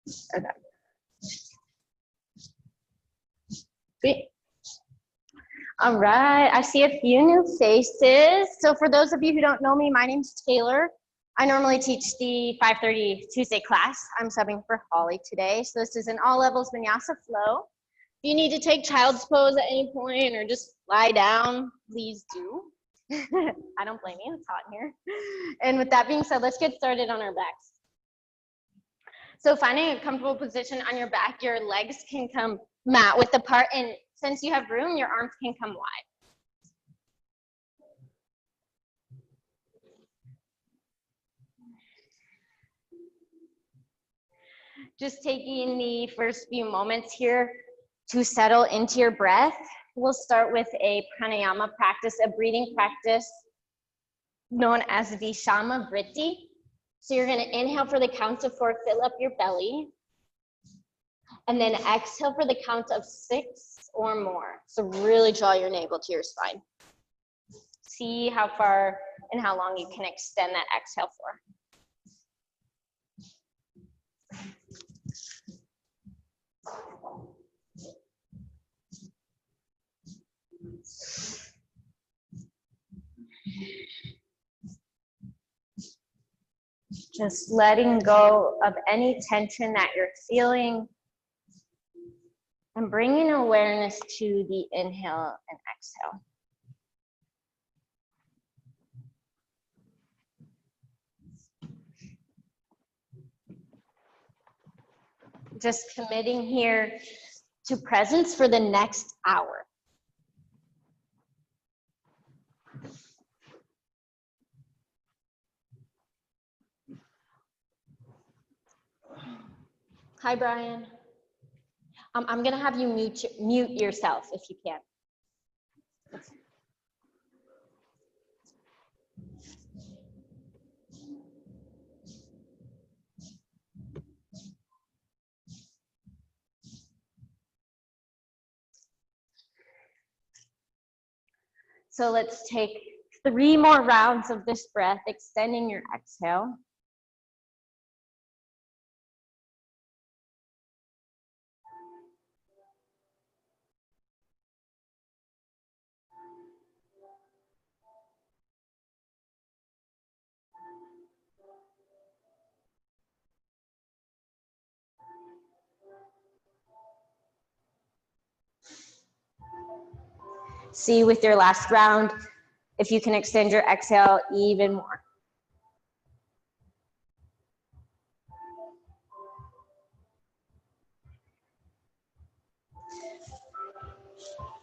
Okay. Great. All right, I see a few new faces. So for those of you who don't know me, my name's Taylor. I normally teach the 5:30 Tuesday class. I'm subbing for Holly today. So this is an all levels Vinyasa flow. If you need to take child's pose at any point or just lie down, please do. I don't blame you, it's hot in here. And with that being said, let's get started on our backs. So finding a comfortable position on your back, your legs can come mat width apart, and since you have room, your arms can come wide. Just taking the first few moments here to settle into your breath. We'll start with a pranayama practice, a breathing practice known as Vishama Vritti. So you're gonna inhale for the count of 4, fill up your belly. And then exhale for the count of 6 or more. So really draw your navel to your spine. See how far and how long you can extend that exhale for. Just letting go of any tension that you're feeling and bringing awareness to the inhale and exhale. Just committing here to presence for the next hour. Hi, Brian. I'm gonna have you mute yourself if you can. So let's take 3 more rounds of this breath, extending your exhale. See with your last round, if you can extend your exhale even more.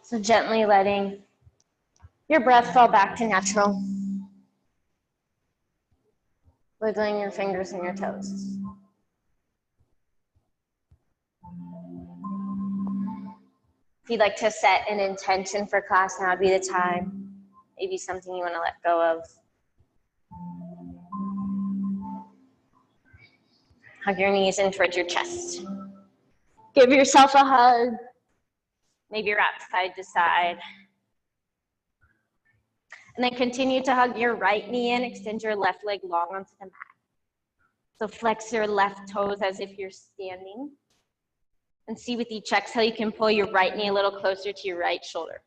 So gently letting your breath fall back to natural. Wiggling your fingers and your toes. If you'd like to set an intention for class, now would be the time. Maybe something you want to let go of. Hug your knees in towards your chest. Give yourself a hug. Maybe rock side to side. And then continue to hug your right knee in, extend your left leg long onto the mat. So flex your left toes as if you're standing. And see with each exhale, you can pull your right knee a little closer to your right shoulder.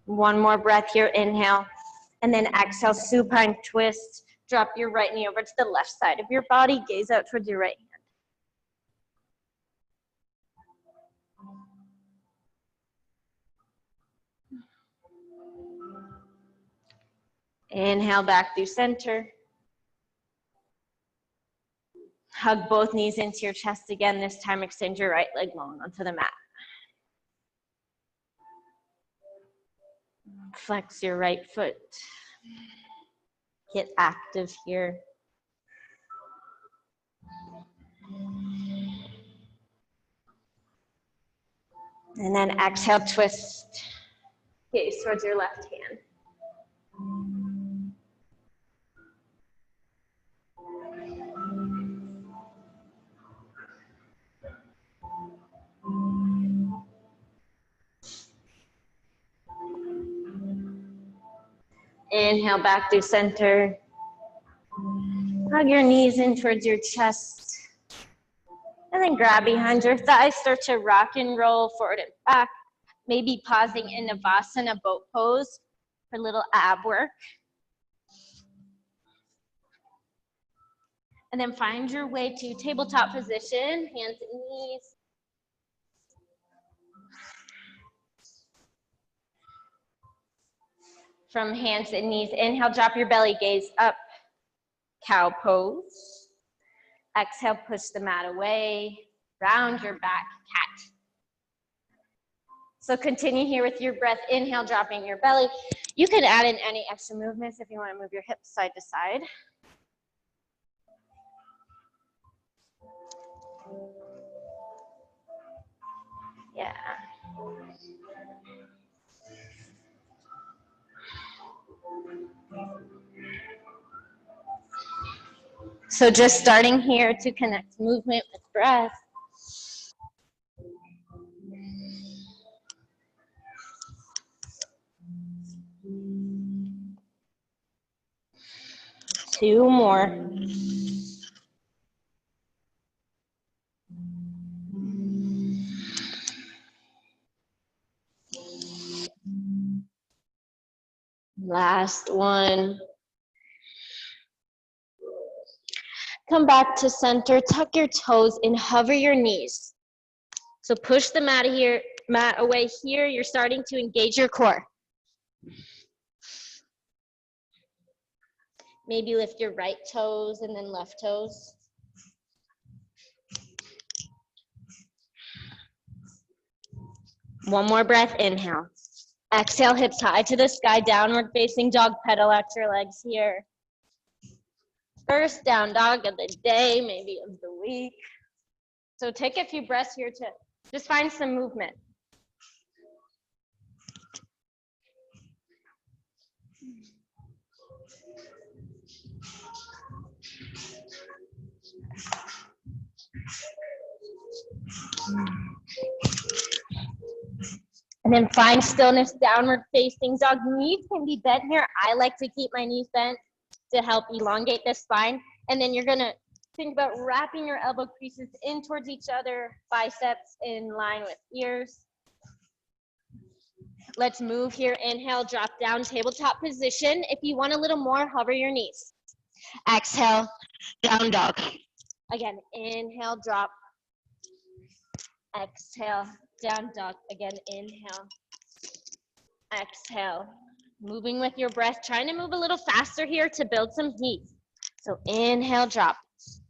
One more breath here, inhale. And then exhale, supine twist. Drop your right knee over to the left side of your body. Gaze out towards your right hand. Inhale back through center. Hug both knees into your chest again. This time extend your right leg long onto the mat. Flex your right foot. Get active here. And then exhale, twist. Gaze towards your left hand. Inhale back to center. Hug your knees in towards your chest. And then grab behind your thighs, start to rock and roll forward and back. Maybe pausing in Navasana boat pose for a little ab work. And then find your way to tabletop position, hands and knees. From hands and knees, inhale, drop your belly, gaze up, cow pose. Exhale, push the mat away, round your back, cat. So continue here with your breath. Inhale, dropping your belly. You can add in any extra movements if you want to move your hips side to side. Yeah. So just starting here to connect movement with breath. Two more. Last one. Come back to center, tuck your toes and hover your knees. So push the mat away here. You're starting to engage your core. Maybe lift your right toes and then left toes. One more breath, inhale. Exhale, hips high to the sky, downward facing dog, pedal out your legs here. First down dog of the day, maybe of the week. So take a few breaths here to just find some movement. And then find stillness, downward facing dog. Knees can be bent here. I like to keep my knees bent to help elongate the spine. And then you're gonna think about wrapping your elbow creases in towards each other, biceps in line with ears. Let's move here. Inhale, drop down, tabletop position. If you want a little more, hover your knees. Exhale, down dog. Again, inhale, drop. Exhale, down dog. Again, inhale. Exhale. Moving with your breath, trying to move a little faster here to build some heat. So inhale, drop.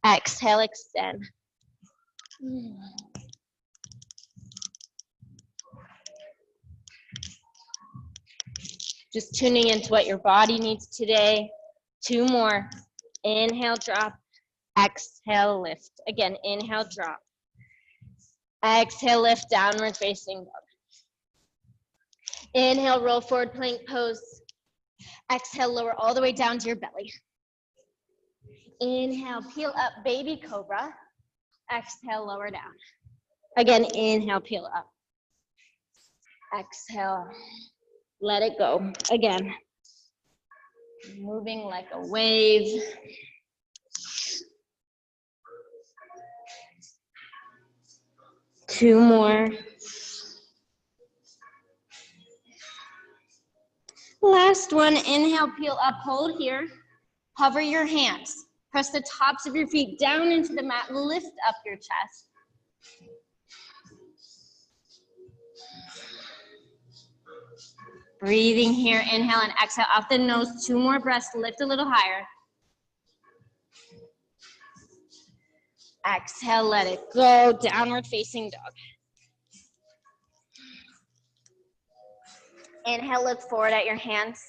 Exhale, extend. Just tuning into what your body needs today. Two more. Inhale, drop. Exhale, lift. Again, inhale, drop. Exhale, lift, downward facing dog. Inhale, roll forward, plank pose. Exhale, lower all the way down to your belly. Inhale, peel up, baby cobra. Exhale, lower down. Again, inhale, peel up. Exhale, let it go. Again, moving like a wave. Two more. Last one, inhale, peel up, hold here. Hover your hands. Press the tops of your feet down into the mat, lift up your chest. Breathing here, inhale and exhale out the nose. Two more breaths, lift a little higher. Exhale, let it go, downward facing dog. Inhale, look forward at your hands.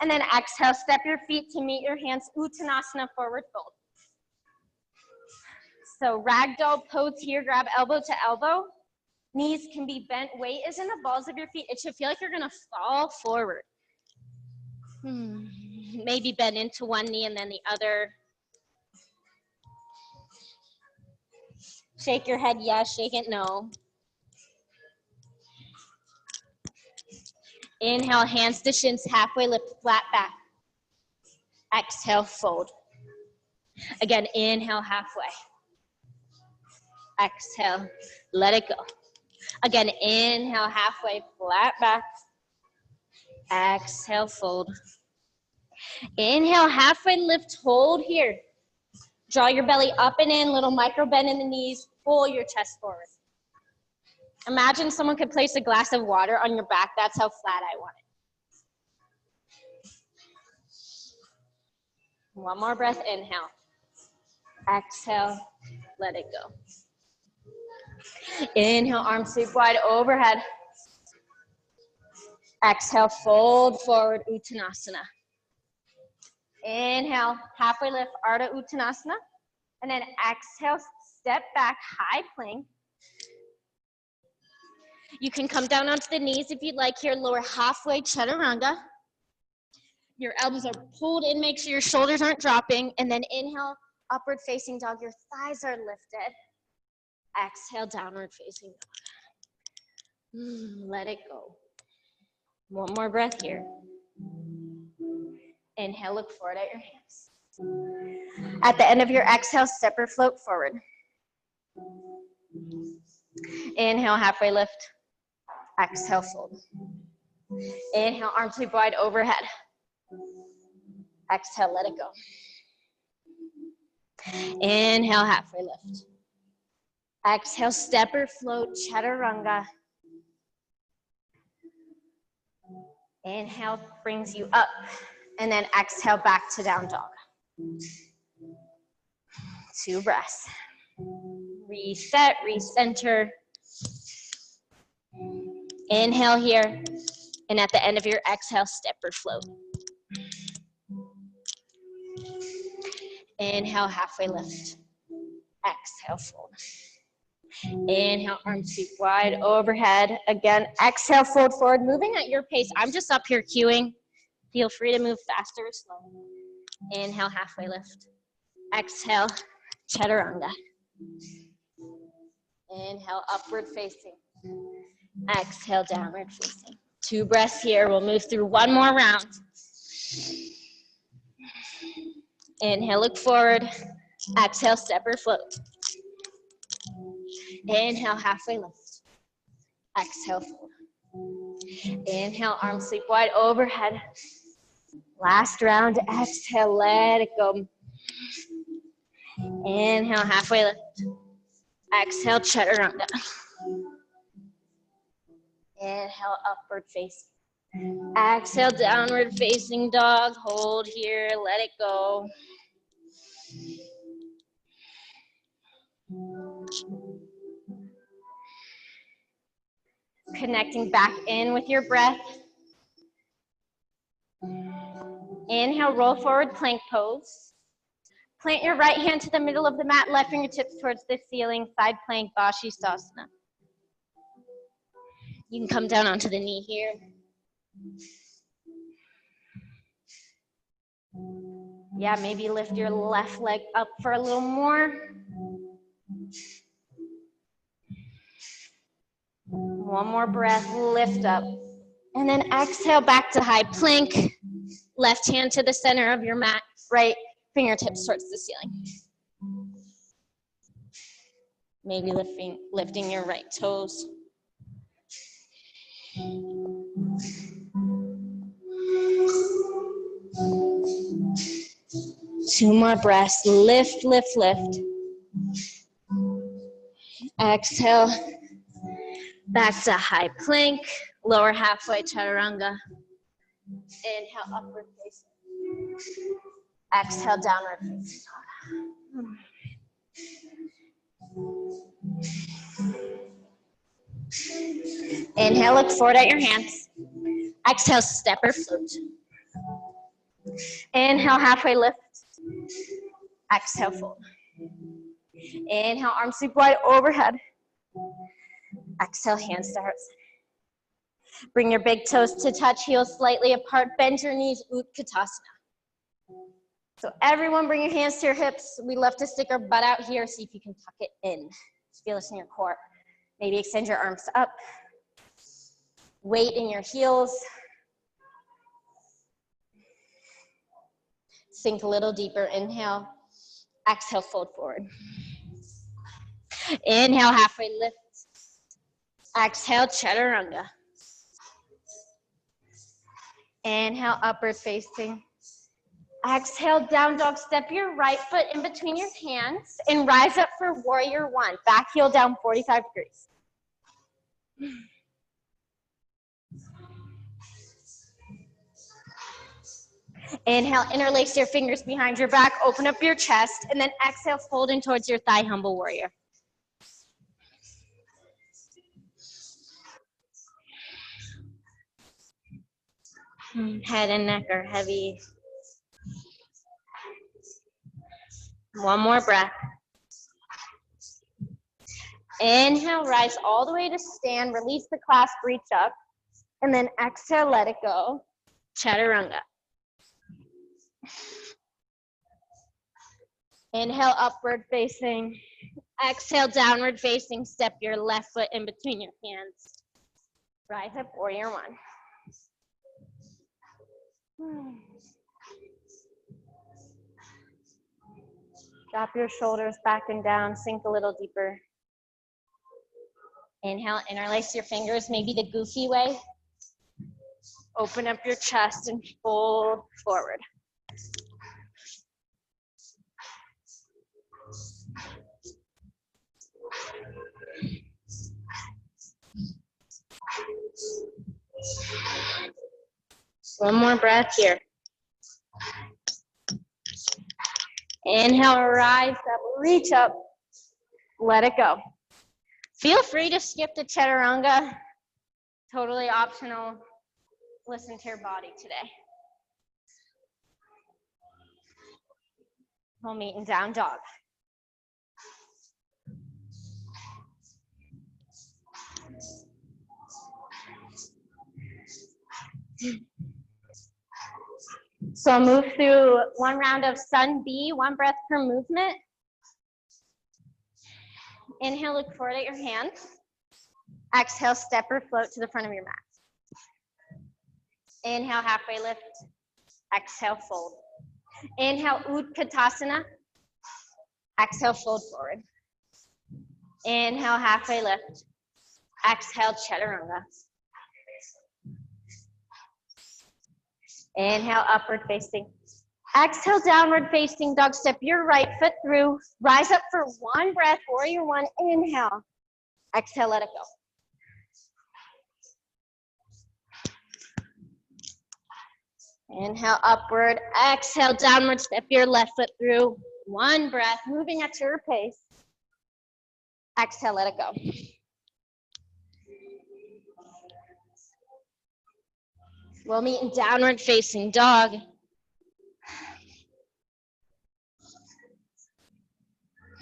And then exhale, step your feet to meet your hands, Uttanasana, forward fold. So ragdoll pose here, grab elbow to elbow. Knees can be bent, weight is in the balls of your feet. It should feel like you're gonna fall forward. Maybe bend into one knee and then the other. Shake your head, yes, shake it, no. Inhale, hands to shins, halfway lift, flat back. Exhale, fold. Again, inhale, halfway. Exhale, let it go. Again, inhale, halfway, flat back. Exhale, fold. Inhale, halfway lift, hold here. Draw your belly up and in, little micro bend in the knees, pull your chest forward. Imagine someone could place a glass of water on your back. That's how flat I want it. One more breath, inhale. Exhale, let it go. Inhale, arms sweep wide overhead. Exhale, fold forward, Uttanasana. Inhale, halfway lift, Ardha Uttanasana. And then exhale, step back, high plank. You can come down onto the knees if you'd like here, lower halfway, Chaturanga. Your elbows are pulled in, make sure your shoulders aren't dropping. And then inhale, upward facing dog, your thighs are lifted. Exhale, downward facing dog. Let it go. One more breath here. Inhale, look forward at your hands. At the end of your exhale, step or float forward. Inhale, halfway lift. Exhale, fold. Inhale, arms sweep wide overhead. Exhale, let it go. Inhale, halfway lift. Exhale, step or float, Chaturanga. Inhale brings you up, and then exhale back to down dog. 2 breaths. Reset, recenter. Inhale here, and at the end of your exhale, step or float. Inhale, halfway lift. Exhale, fold. Inhale, arms sweep wide overhead. Again, exhale, fold forward, moving at your pace. I'm just up here cueing. Feel free to move faster or slow. Inhale, halfway lift. Exhale, Chaturanga. Inhale, upward facing. Exhale, downward facing. 2 breaths here. We'll move through one more round. Inhale, look forward. Exhale, step or float. Inhale, halfway lift. Exhale, fold. Inhale, arms sweep wide overhead. Last round, exhale, let it go. Inhale, halfway lift. Exhale, Chaturanga. Inhale, upward facing. Exhale, downward facing dog. Hold here, let it go. Connecting back in with your breath. Inhale, roll forward, plank pose. Plant your right hand to the middle of the mat, left fingertips towards the ceiling, side plank, Vashisthasana. You can come down onto the knee here. Yeah, maybe lift your left leg up for a little more. One more breath, lift up. And then exhale back to high plank. Left hand to the center of your mat, right fingertips towards the ceiling. Maybe lifting your right toes. Two more breaths. Lift, lift, lift. Exhale. Back to high plank. Lower halfway Chaturanga. Inhale, upward facing. Exhale, downward facing. Inhale, look forward at your hands. Exhale, step or float. Inhale, halfway lift. Exhale, fold. Inhale, arms sweep wide overhead. Exhale, hands to heart center. Bring your big toes to touch, heels slightly apart. Bend your knees, Utkatasana. So everyone bring your hands to your hips. We love to stick our butt out here. See if you can tuck it in. Feel this in your core. Maybe extend your arms up. Weight in your heels. Sink a little deeper. Inhale. Exhale, fold forward. Inhale, halfway lift. Exhale, chaturanga. Inhale, upward facing. Exhale, down dog. Step your right foot in between your hands and rise up for warrior one. Back heel down 45 degrees. Inhale, interlace your fingers behind your back, open up your chest, and then exhale, fold in towards your thigh, humble warrior. Head and neck are heavy. One more breath. Inhale, rise all the way to stand, release the clasp, reach up, and then exhale, let it go. Chaturanga. Inhale, upward facing. Exhale, downward facing. Step your left foot in between your hands. Rise up, warrior one. Drop your shoulders back and down, sink a little deeper. Inhale, interlace your fingers, maybe the goofy way. Open up your chest and fold forward. One more breath here. Inhale, rise up, reach up, let it go. Feel free to skip the chaturanga. Totally optional. Listen to your body today. We'll meet in down dog. So I'll move through one round of sun B, one breath per movement. Inhale, look forward at your hands. Exhale, step or float to the front of your mat. Inhale, halfway lift. Exhale, fold. Inhale, Utkatasana. Exhale, fold forward. Inhale, halfway lift. Exhale, chaturanga. Inhale, upward facing. Exhale, downward facing dog. Step your right foot through. Rise up for one breath, warrior one. Inhale. Exhale, let it go. Inhale, upward. Exhale, downward. Step your left foot through. One breath, moving at your pace. Exhale, let it go. We'll meet in downward facing dog.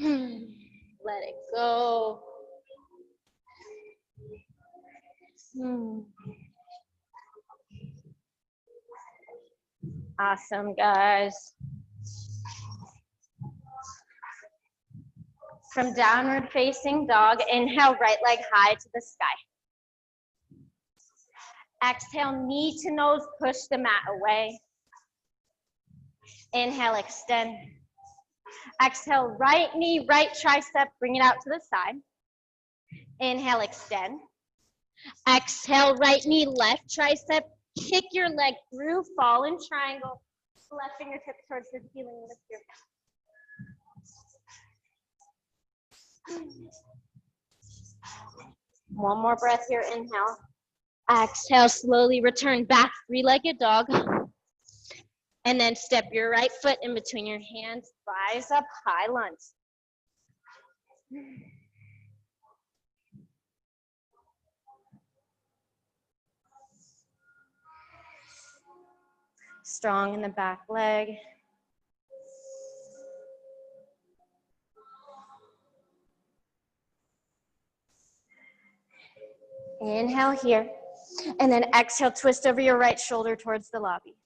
Let it go. Awesome, guys. From downward facing dog, inhale, right leg high to the sky. Exhale, knee to nose, push the mat away. Inhale, extend. Exhale, right knee, right tricep, bring it out to the side. Inhale, extend. Exhale, right knee, left tricep, kick your leg through, fall in triangle. Left fingertips towards the ceiling, lift your One more breath here, inhale. Exhale, slowly return back, three-legged dog. And then step your right foot in between your hands, rise up, high lunge. Strong in the back leg. Inhale here, and then exhale, twist over your right shoulder towards the lobby.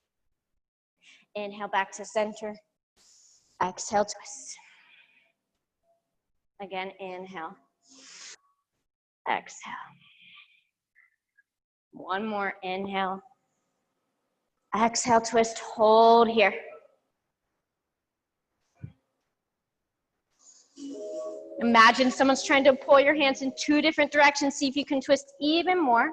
Inhale back to center. Exhale, twist. Again, inhale. Exhale. One more, inhale. Exhale, twist, hold here. Imagine someone's trying to pull your hands in 2 different directions. See if you can twist even more.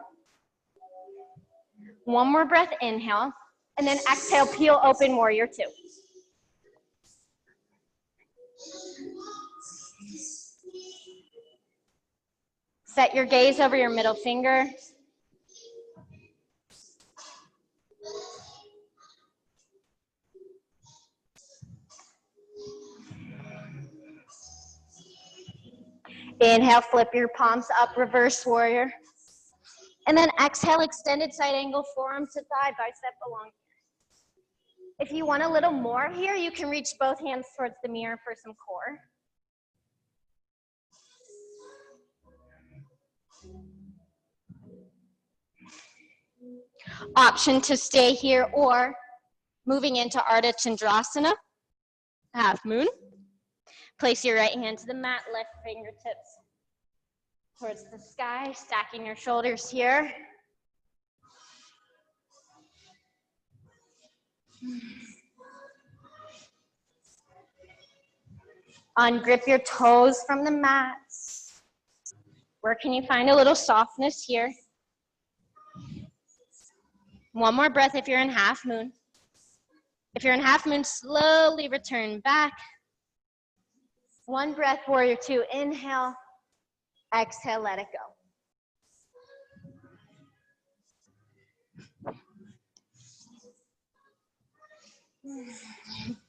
One more breath, inhale. And then exhale, peel open, warrior 2. Set your gaze over your middle finger. Inhale, flip your palms up, reverse warrior. And then exhale, extended side angle, forearm to thigh, bicep along. If you want a little more here, you can reach both hands towards the mirror for some core. Option to stay here or moving into Ardha Chandrasana, half moon. Place your right hand to the mat, left fingertips towards the sky, stacking your shoulders here. Ungrip your toes from the mats. Where can you find a little softness here? One more breath if you're in half moon. If you're in half moon, slowly return back. One breath, warrior 2. Inhale, exhale, let it go.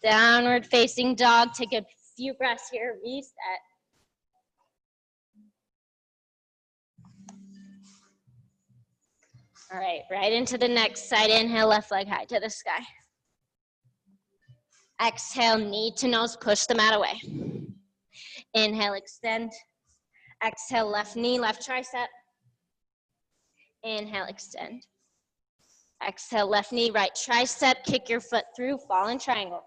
Downward facing dog. Take a few breaths here, reset. All right, right into the next side. Inhale, left leg high to the sky. Exhale, knee to nose, push the mat away. Inhale, extend. Exhale, left knee, left tricep. Inhale, extend. Exhale, left knee, right tricep. Kick your foot through, fallen triangle.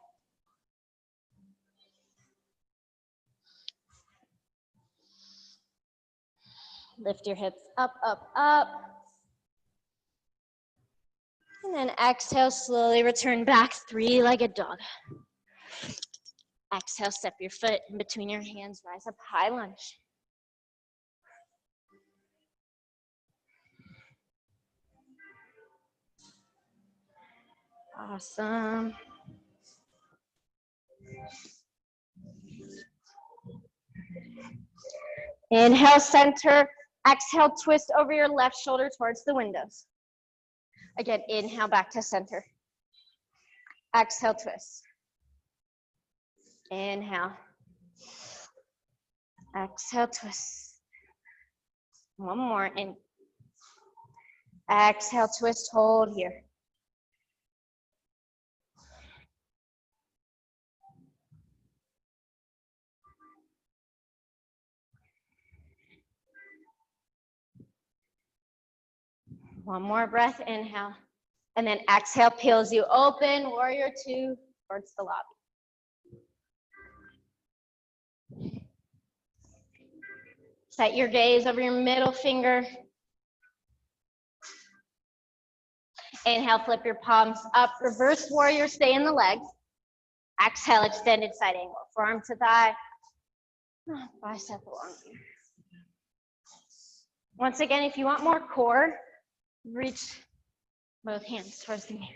Lift your hips up, up, up. And then exhale, slowly return back, 3-legged dog. Exhale, step your foot in between your hands, rise up, high lunge. Awesome. Inhale, center. Exhale, twist over your left shoulder towards the windows. Again, inhale back to center. Exhale, twist. Inhale. Exhale, twist. One more. In. Exhale, twist, hold here. One more breath, inhale. And then exhale, peels you open, warrior 2 towards the lobby. Set your gaze over your middle finger. Inhale, flip your palms up, reverse warrior, stay in the legs. Exhale, extended side angle, forearm to thigh, bicep along here. Once again, if you want more core, reach both hands towards the mirror.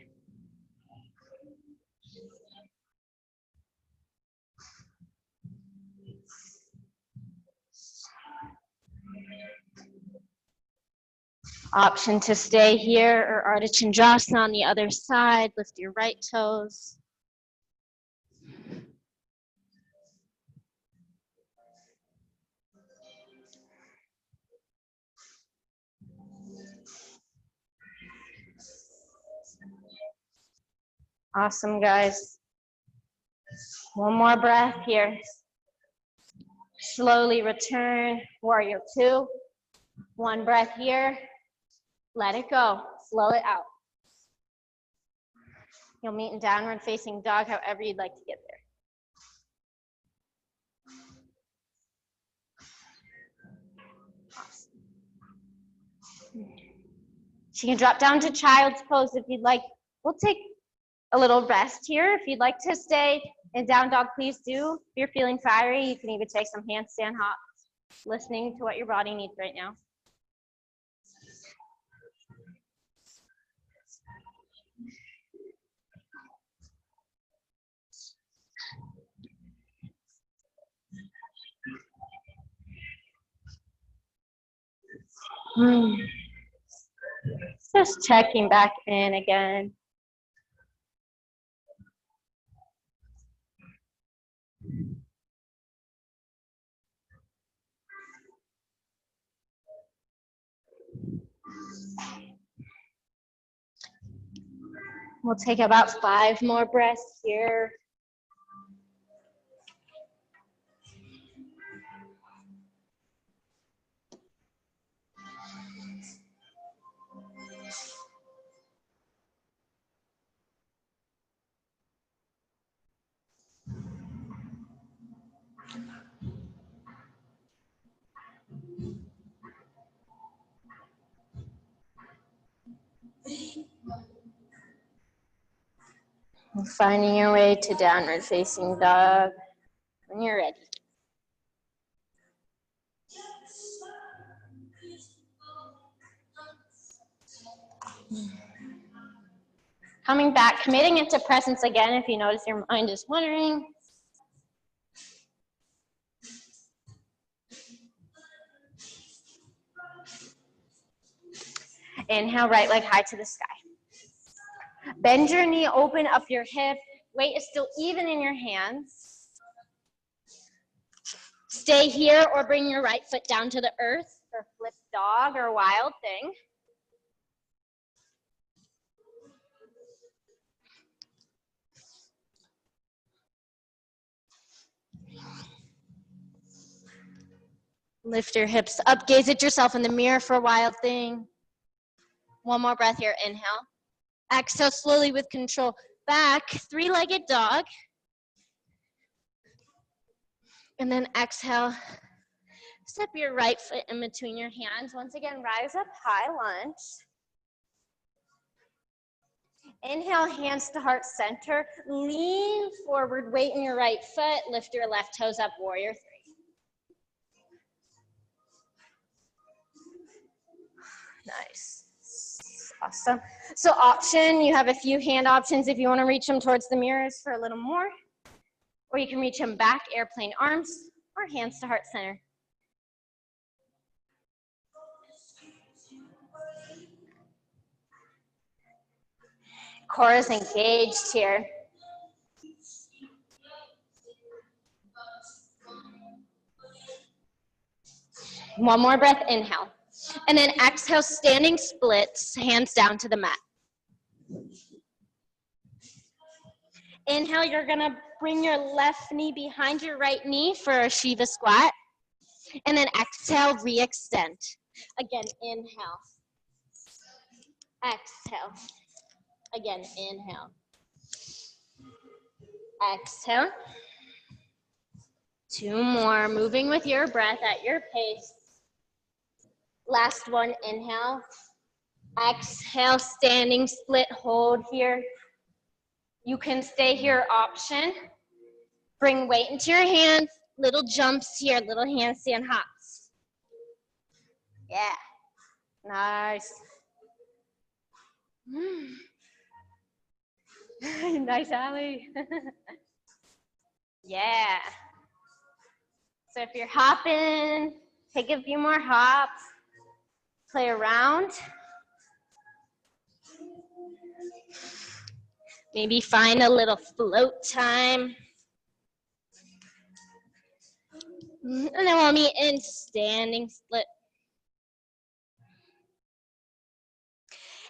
Option to stay here or Ardha Chandrasana on the other side. Lift your right toes. Awesome, guys. One more breath here. Slowly return, warrior 2. One breath here. Let it go, flow it out. You'll meet in downward facing dog, however you'd like to get there. Awesome. So you can drop down to child's pose if you'd like. We'll take a little rest here. If you'd like to stay In down dog, please do. If you're feeling fiery, you can even take some handstand hops, listening to what your body needs right now. Just checking back in again. We'll take about 5 more breaths here. Finding your way to downward facing dog when you're ready. Coming back, committing it to presence again if you notice your mind is wandering. Inhale, right leg high to the sky. Bend your knee, open up your hip. Weight is still even in your hands. Stay here or bring your right foot down to the earth for flip dog or wild thing. Lift your hips up, gaze at yourself in the mirror for a wild thing. One more breath here, inhale. Exhale slowly with control. Back, three-legged dog. And then exhale. Step your right foot in between your hands. Once again, rise up high lunge. Inhale, hands to heart center. Lean forward, weight in your right foot. Lift your left toes up, warrior three. Nice. Awesome. So option, you have a few hand options if you want to reach them towards the mirrors for a little more. Or you can reach them back, airplane arms, or hands to heart center. Core is engaged here. One more breath, inhale. And then exhale, standing splits, hands down to the mat. Inhale, you're gonna bring your left knee behind your right knee for a Shiva squat. And then exhale, re-extend. Again, inhale. Exhale. Again, inhale. Exhale. 2 more, moving with your breath at your pace. Last one, inhale. Exhale, standing split, hold here. You can stay here, option. Bring weight into your hands, little jumps here, little handstand hops. Yeah, nice. Nice, Allie. Yeah. So if you're hopping, take a few more hops, play around. Maybe find a little float time. And then we'll meet in standing split.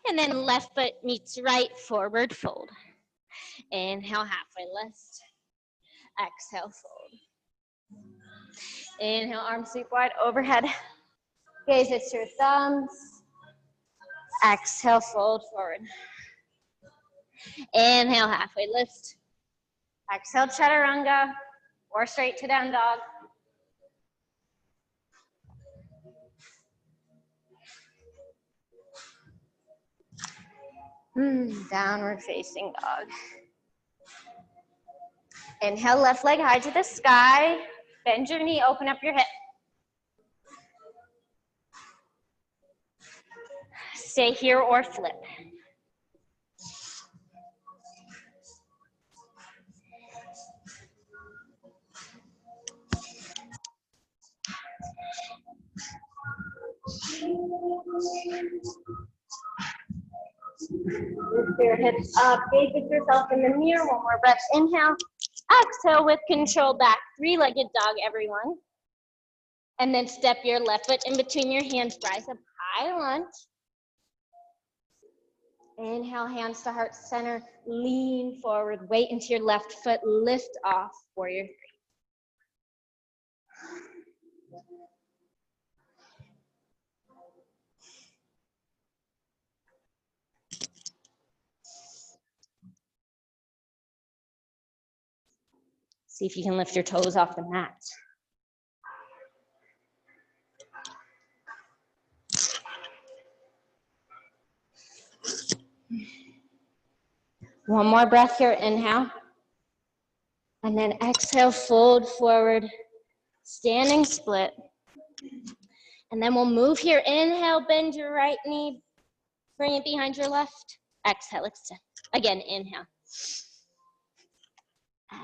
And then left foot meets right, forward fold. Inhale, halfway lift. Exhale, fold. Inhale, arms sweep wide overhead. Gaze at your thumbs. Exhale, fold forward. Inhale, halfway lift. Exhale, chaturanga, or straight to down dog. Downward facing dog. Inhale, left leg high to the sky. Bend your knee, open up your hip. Stay here or flip. Lift your hips up, gaze at yourself in the mirror. One more breath, inhale. Exhale with control back, three-legged dog, everyone. And then step your left foot in between your hands, rise up high lunge. Inhale, hands to heart center, lean forward, weight into your left foot, lift off, warrior three. See if you can lift your toes off the mat. One more breath here, inhale. And then exhale, fold forward, standing split. And then we'll move here. Inhale, bend your right knee, bring it behind your left. Exhale, extend. Again, inhale.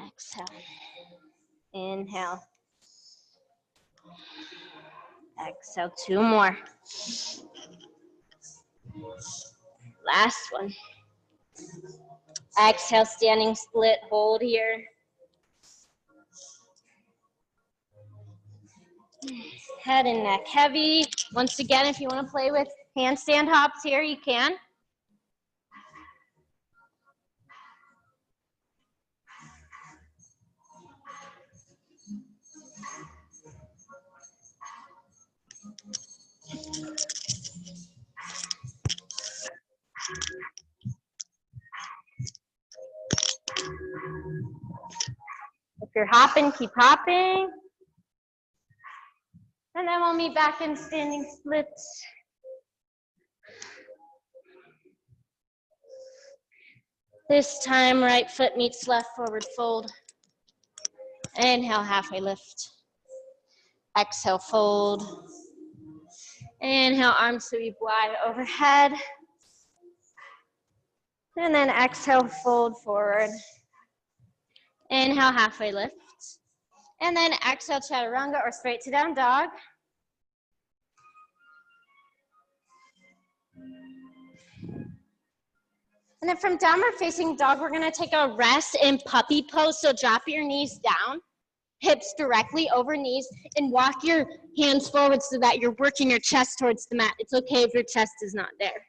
Exhale. Inhale. Exhale, two more. Last one. Exhale, standing split, hold here. Head and neck heavy. Once again, if you want to play with handstand hops here, you can. If you're hopping, keep hopping. And then we'll meet back in standing splits. This time, right foot meets left, forward fold. Inhale, halfway lift. Exhale, fold. Inhale, arms sweep wide overhead. And then exhale, fold forward. Inhale, halfway lift. And then exhale, chaturanga or straight to down dog. And then from downward facing dog, we're gonna take a rest in puppy pose. So drop your knees down, hips directly over knees, and walk your hands forward so that you're working your chest towards the mat. It's okay if your chest is not there.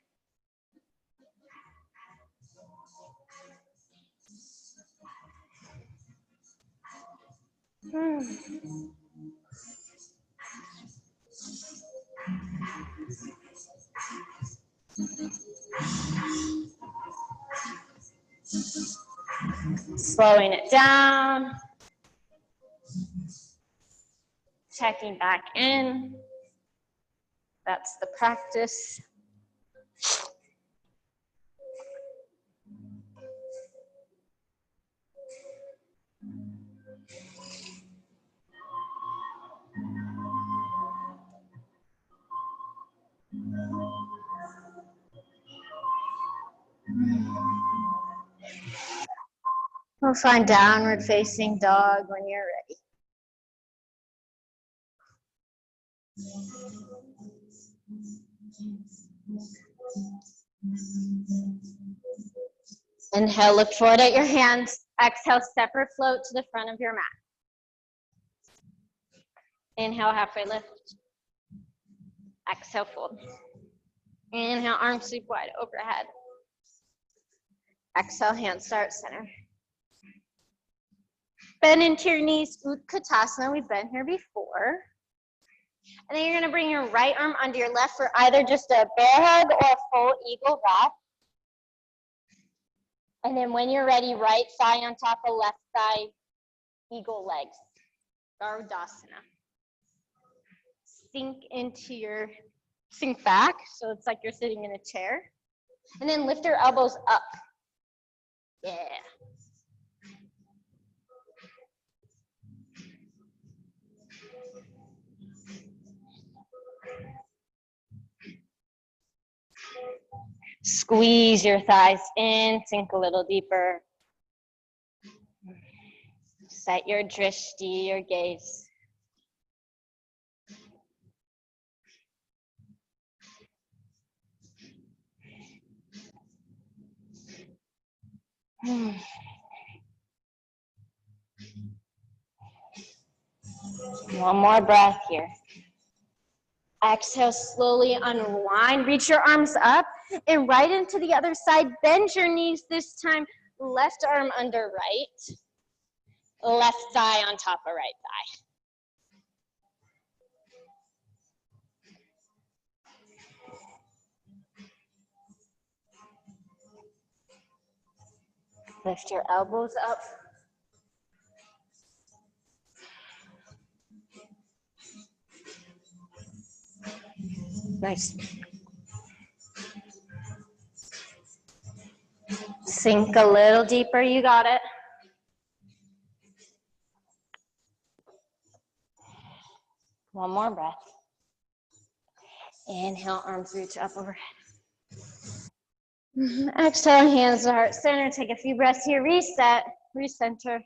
Slowing it down. Checking back in. That's the practice. We'll find downward facing dog when you're ready. Inhale, look forward at your hands. Exhale, separate float to the front of your mat. Inhale, halfway lift. Exhale, fold. Inhale, arms sweep wide overhead. Exhale, hands start center. Bend into your knees, Utkatasana. We've been here before. And then you're gonna bring your right arm under your left for either just a bear hug or a full eagle wrap. And then when you're ready, right thigh on top of left thigh, eagle legs, Garudasana. Sink back, so it's like you're sitting in a chair. And then lift your elbows up. Yeah. Squeeze your thighs in, sink a little deeper. Set your drishti, your gaze. One more breath here. Exhale, slowly unwind. Reach your arms up and right into the other side. Bend your knees this time. Left arm under right. Left thigh on top of right thigh. Lift your elbows up. Nice. Sink a little deeper, you got it. One more breath. Inhale, arms reach up overhead. Exhale, hands to heart center. Take a few breaths here. Reset, recenter.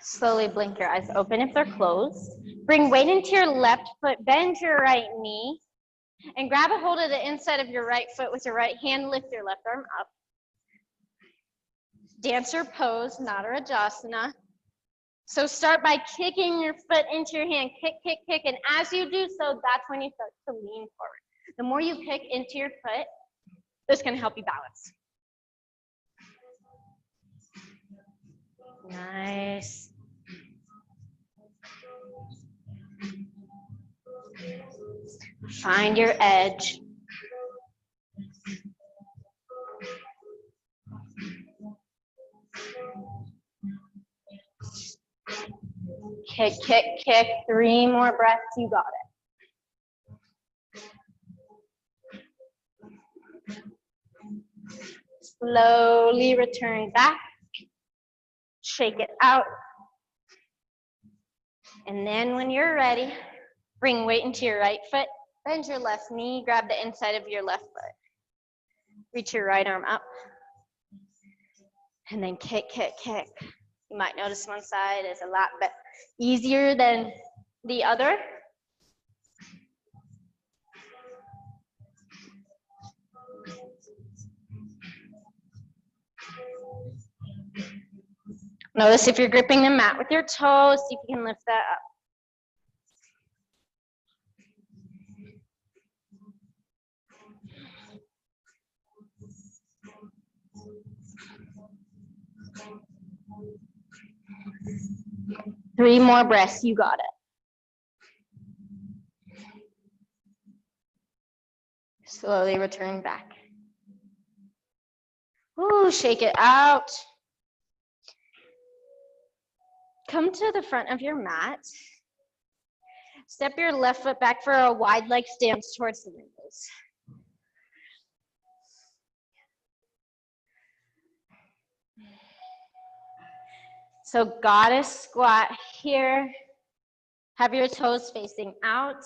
Slowly blink your eyes open if they're closed. Bring weight into your left foot. Bend your right knee. And grab a hold of the inside of your right foot with your right hand. Lift your left arm up. Dancer pose, Nadarajasana. So start by kicking your foot into your hand. Kick, kick, kick. And as you do so, that's when you start to lean forward. The more you kick into your foot, this can help you balance. Nice. Find your edge. Kick, kick, kick. 3 more breaths. You got it. Slowly return back. Shake it out. And then when you're ready, bring weight into your right foot. Bend your left knee. Grab the inside of your left foot. Reach your right arm up. And then kick, kick, kick. You might notice one side is a lot easier than the other. Notice if you're gripping the mat with your toes, see if you can lift that up. Three more breaths, you got it. Slowly return back. Ooh, shake it out. Come to the front of your mat. Step your left foot back for a wide leg stance towards the windows. So goddess squat here. Have your toes facing out.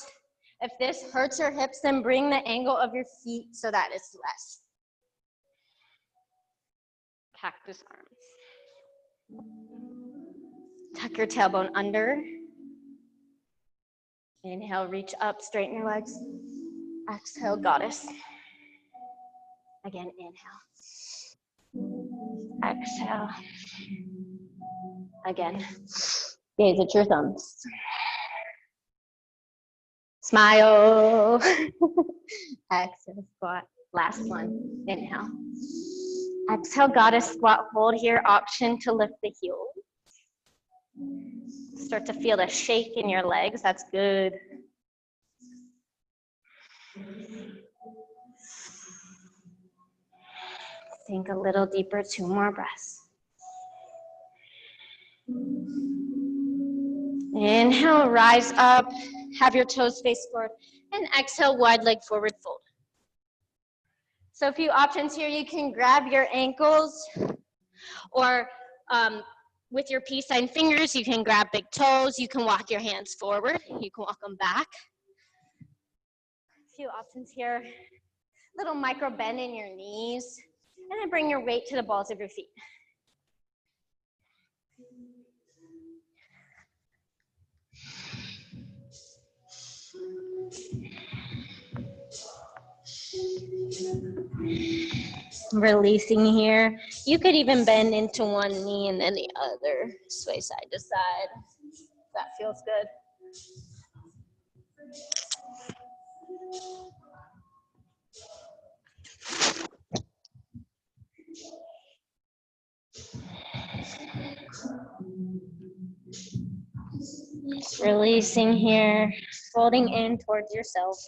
If this hurts your hips, then bring the angle of your feet so that it's less. Cactus arms. Tuck your tailbone under. Inhale, reach up, straighten your legs. Exhale, goddess. Again, inhale. Exhale. Again. Gaze at your thumbs. Smile. Exhale, squat. Last one. Inhale. Exhale, goddess squat. Hold here. Option to lift the heels. Start to feel the shake in your legs. That's good. Sink a little deeper. 2 more breaths. Inhale, rise up. Have your toes face forward. And exhale, wide leg forward fold. So a few options here. You can grab your ankles or With your peace sign fingers, you can grab big toes, you can walk your hands forward, you can walk them back. A few options here. Little micro bend in your knees, and then bring your weight to the balls of your feet. Releasing here. You could even bend into one knee and then the other. Sway side to side. That feels good. Just releasing here. Folding in towards yourself.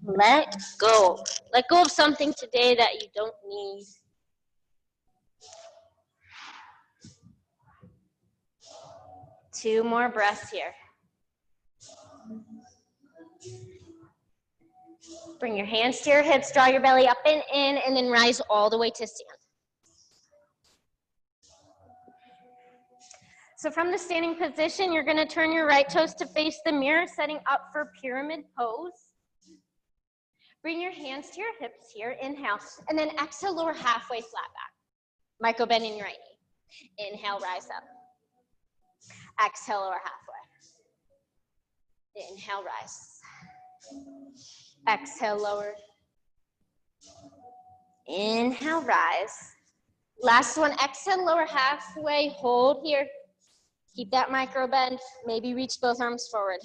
Let go. Let go of something today that you don't need. Two more breaths here. Bring your hands to your hips, draw your belly up and in, and then rise all the way to stand. So from the standing position, you're gonna turn your right toes to face the mirror, setting up for pyramid pose. Bring your hands to your hips here, inhale, and then exhale, lower halfway flat back. Micro bend in your right knee. Inhale, rise up. Exhale, lower halfway. Inhale, rise. Exhale, lower. Inhale, rise. Last one, exhale, lower halfway, hold here. Keep that micro bend, maybe reach both arms forward.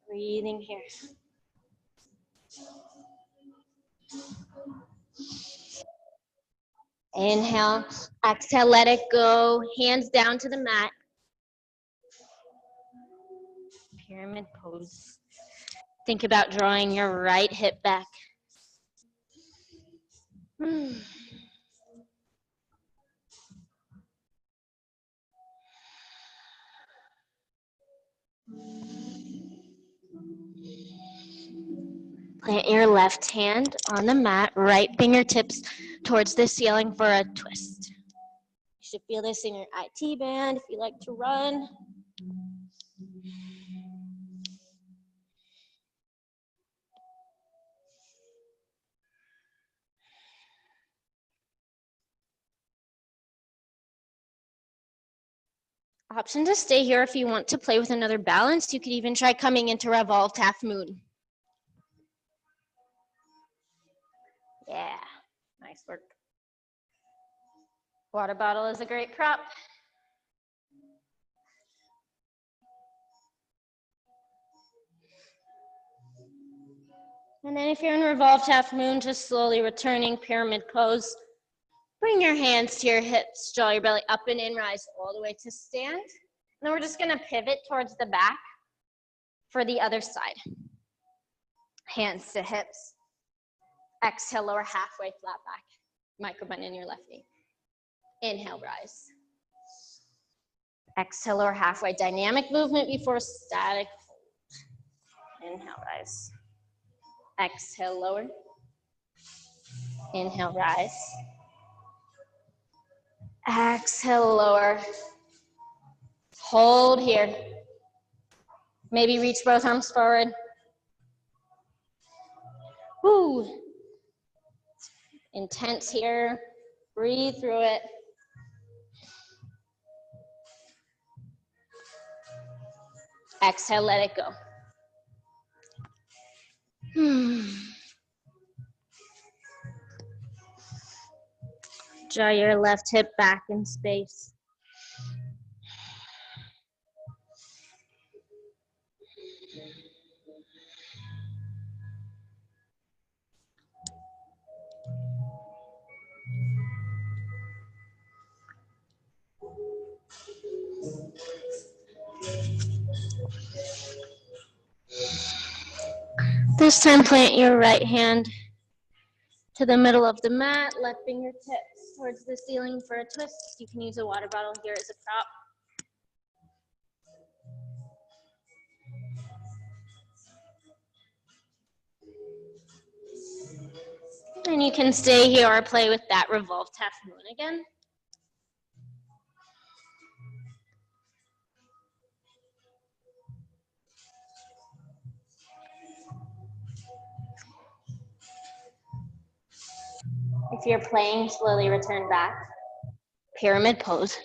Breathing here. Inhale, exhale, let it go. Hands down to the mat. Pyramid pose. Think about drawing your right hip back. Plant your left hand on the mat, right fingertips towards the ceiling for a twist. You should feel this in your IT band if you like to run. Option to stay here if you want to play with another balance. You could even try coming into revolved half moon. Yeah, nice work. Water bottle is a great prop. And then if you're in revolved half moon, just slowly returning pyramid pose. Bring your hands to your hips, draw your belly up and in, rise all the way to stand. And then we're just gonna pivot towards the back for the other side. Hands to hips. Exhale, lower halfway, flat back. Micro bend in your left knee. Inhale, rise. Exhale, lower halfway. Dynamic movement before static hold. Inhale, rise. Exhale, lower. Inhale, rise. Exhale, lower. Hold here. Maybe reach both arms forward. Woo. Intense here. Breathe through it. Exhale, let it go. Draw your left hip back in space. This time, plant your right hand to the middle of the mat, left fingertips towards the ceiling for a twist. You can use a water bottle here as a prop. And you can stay here or play with that revolved half moon again. If you're playing, slowly return back. Pyramid pose.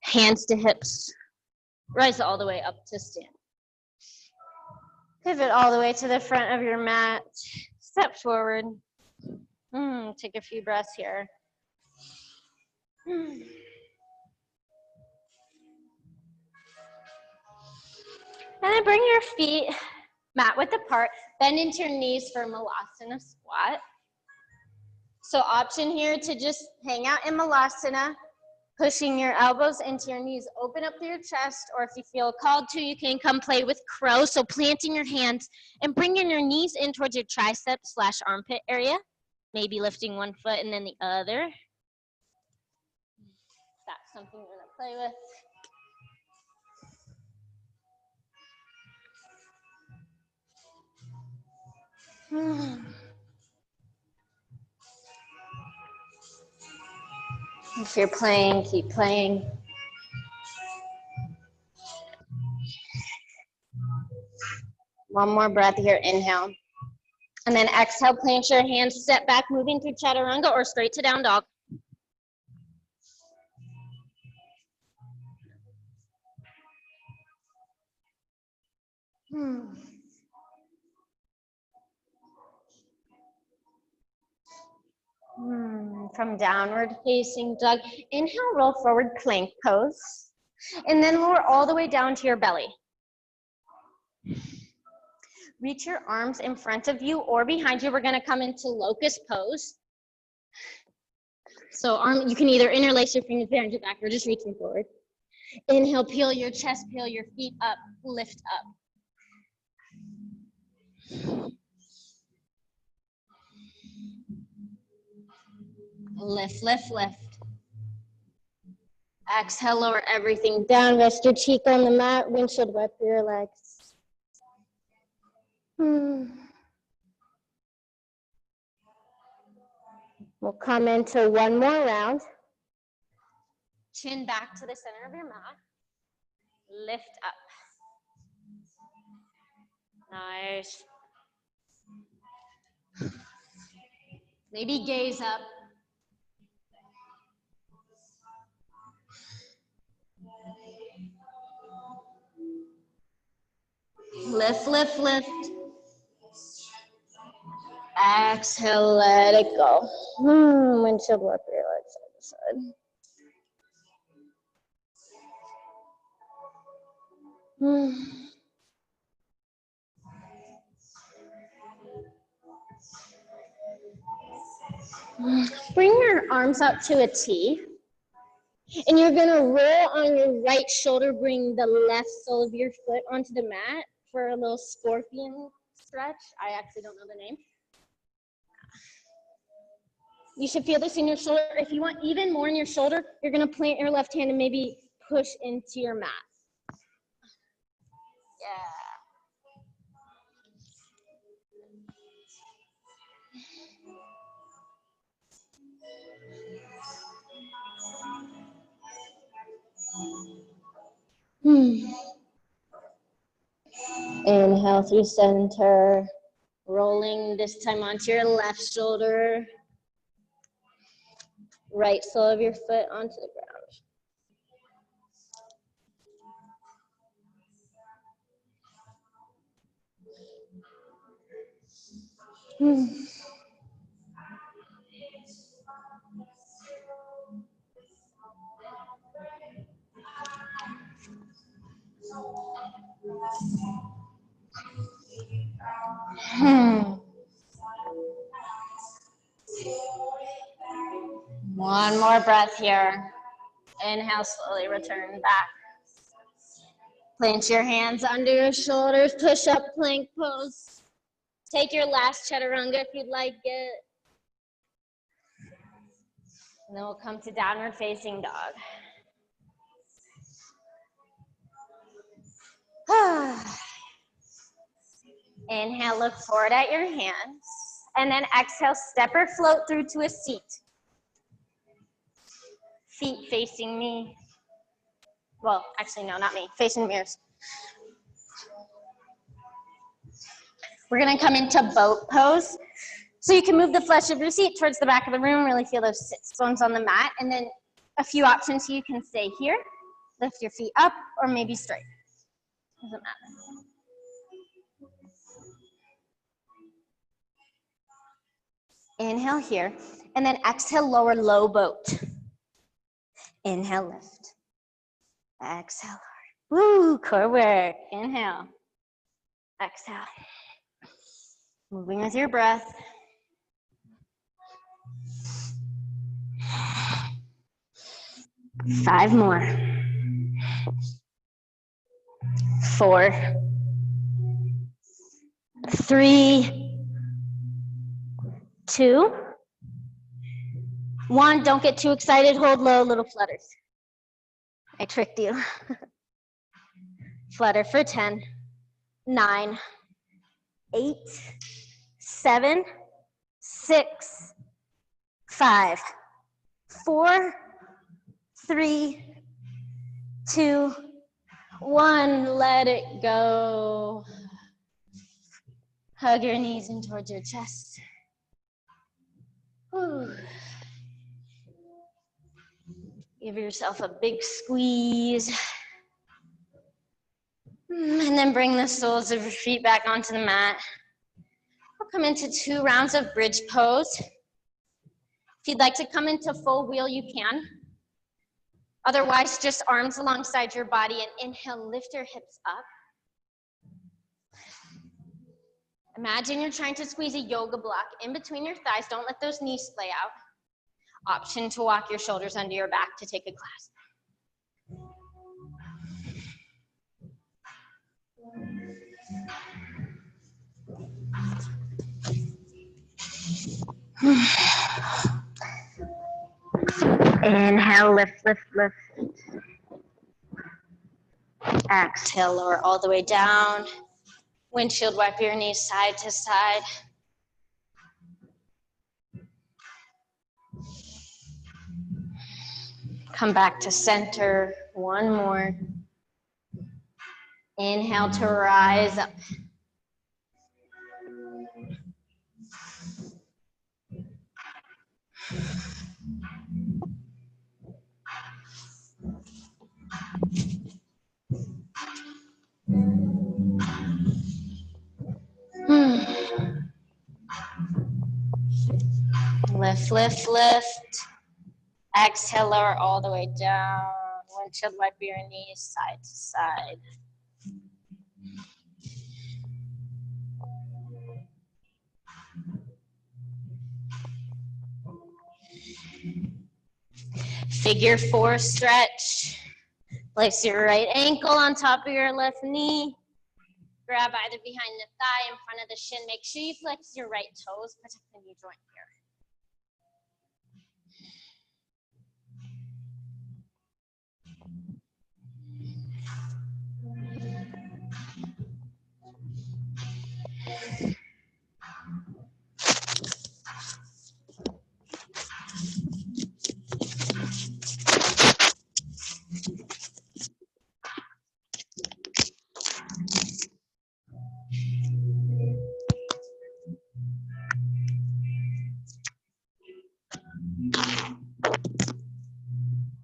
Hands to hips. Rise all the way up to stand. Pivot all the way to the front of your mat. Step forward. Take a few breaths here. And then bring your feet mat width apart. Bend into your knees for Malasana squat. So option here to just hang out in Malasana, pushing your elbows into your knees, open up through your chest, or if you feel called to, you can come play with crow. So planting your hands and bringing your knees in towards your tricep/armpit area. Maybe lifting one foot and then the other. That's something you're gonna play with. If you're playing, keep playing. One more breath here, inhale. And then exhale, plant your hands, step back, moving through chaturanga or straight to down dog. From downward facing dog, inhale, roll forward, plank pose. And then lower all the way down to your belly. Reach your arms in front of you or behind you. We're gonna come into locust pose. So you can either interlace your fingers behind your back or just reaching forward. Inhale, peel your chest, peel your feet up, lift up. Lift, lift, lift. Exhale, lower everything down. Rest your cheek on the mat. Windshield wiper your legs. We'll come into one more round. Chin back to the center of your mat. Lift up. Nice. Maybe gaze up. Lift, lift, lift. Exhale, let it go. Windshield wiper your legs side to side. Bring your arms out to a T. And you're gonna roll on your right shoulder, bring the left sole of your foot onto the mat for a little scorpion stretch. I actually don't know the name. You should feel this in your shoulder. If you want even more in your shoulder, you're gonna plant your left hand and maybe push into your mat. Yeah. Inhale through center, rolling this time onto your left shoulder, right sole of your foot onto the ground. One more breath here. Inhale, slowly return back. Plant your hands under your shoulders, push up plank pose. Take your last chaturanga if you'd like it. And then we'll come to downward facing dog. Inhale, look forward at your hands. And then exhale, step or float through to a seat. Feet facing me. Well, actually, no, not me, facing mirrors. We're gonna come into boat pose. So you can move the flesh of your seat towards the back of the room, really feel those sit bones on the mat, and then a few options here. You can stay here, lift your feet up, or maybe straight. Doesn't matter. Inhale here, and then exhale, lower low boat. Inhale, lift. Exhale, woo, core work. Inhale, exhale. Moving with your breath. Five more. 4, 3, 2, 1. Don't get too excited. Hold low, little flutters. I tricked you. Flutter for 10, 9, 8, 7, 6, 5, 4, 3, 2, 1. Let it go. Hug your knees in towards your chest. Whew. Give yourself a big squeeze. And then bring the soles of your feet back onto the mat. We'll come into 2 rounds of bridge pose. If you'd like to come into full wheel, you can. Otherwise, just arms alongside your body and inhale, lift your hips up. Imagine you're trying to squeeze a yoga block in between your thighs. Don't let those knees splay out. Option to walk your shoulders under your back to take a clasp. Inhale, lift, lift, lift. Exhale, lower all the way down. Windshield wipe your knees side to side. Come back to center. 1 more. Inhale to rise up. Lift, lift, lift. Exhale, lower all the way down. Windshield wipe your knees side to side. Figure 4 stretch. Place your right ankle on top of your left knee. Grab either behind the thigh, in front of the shin. Make sure you flex your right toes, protect the knee joint here.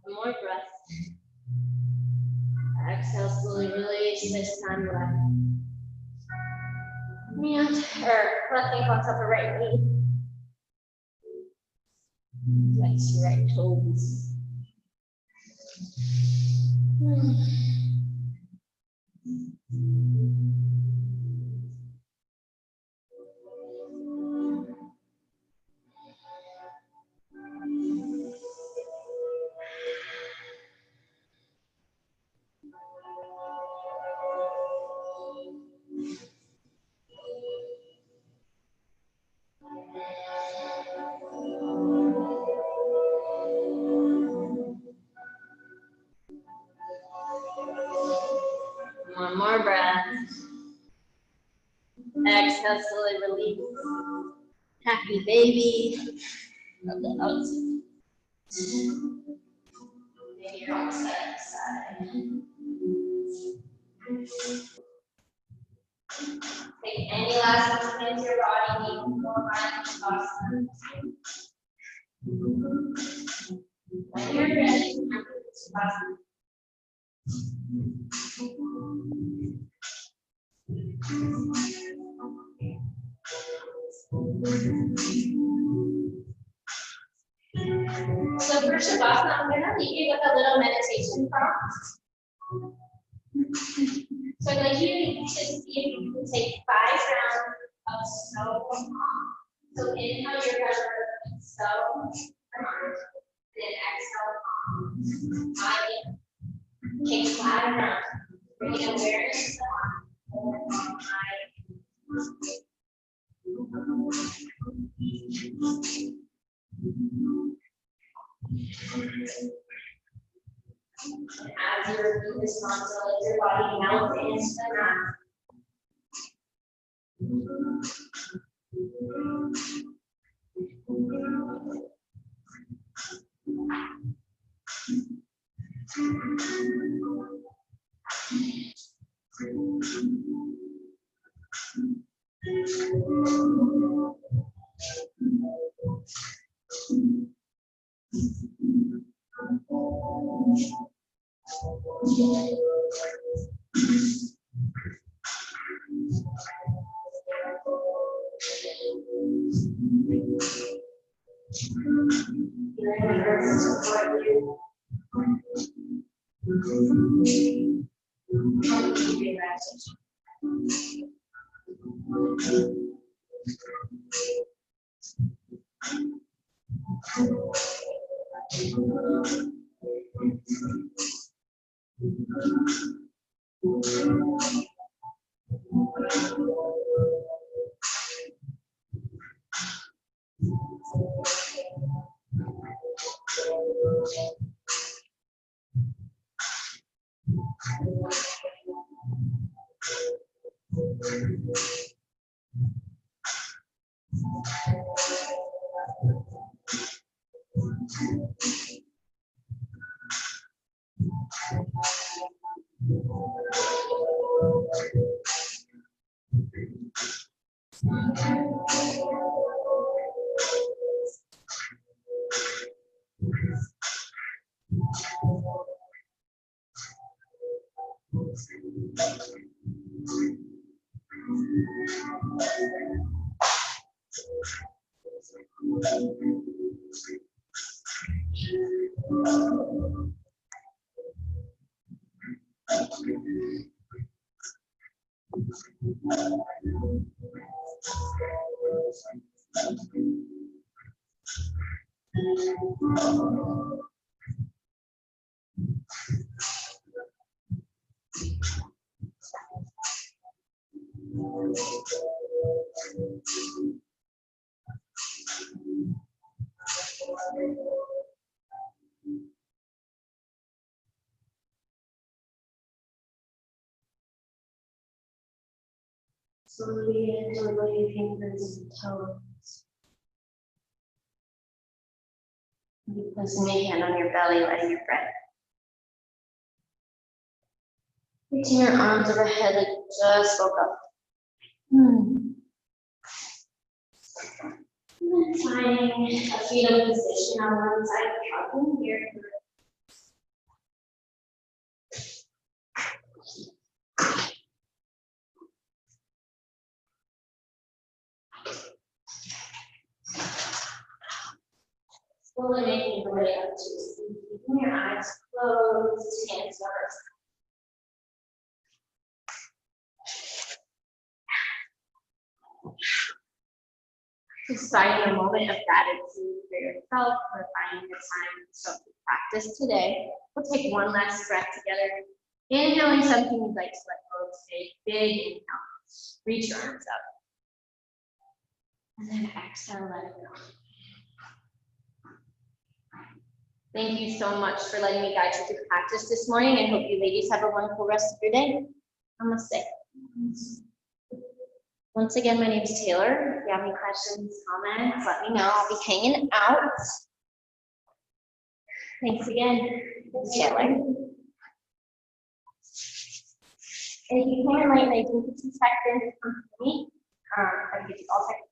One more breath. Exhale, slowly release. This time left. Left ankle on top of right knee. Flex your right toes. One more breath. Exhale, slowly release. Happy baby. Maybe you're all side to side. Take any last movement into your body, even more Vinyasa. When you're ready, Vinyasa. So for Shavasana, I'm going to leave you with a little meditation prompt. So I'd like you to see if you can take 5 rounds of snow. So inhale your breath, so, then exhale, I take 5 rounds, bringing awareness on my. As you repeat this mantra, let your body melt into the mat. Slowly until your fingers and toes. You placing your hand on your belly, letting your breath. Reaching your arms overhead like you just woke up. And then finding a fetal position on one side of the body here. Slowly making your way up to the seat, keeping your eyes closed, hands first. Just finding a moment of gratitude for yourself for finding the time to practice today. We'll take one last breath together. Inhaling something you'd like to let go of today. Big inhale. Reach your arms up. And then exhale, let it go. Thank you so much for letting me guide you through practice this morning. I hope you ladies have a wonderful rest of your day. Namaste. Once again, my name is Taylor. If you have any questions, comments, let me know. I'll be hanging out. Thanks again, Taylor. And if you can, like, I can get some seconds from me. I can get you all seconds.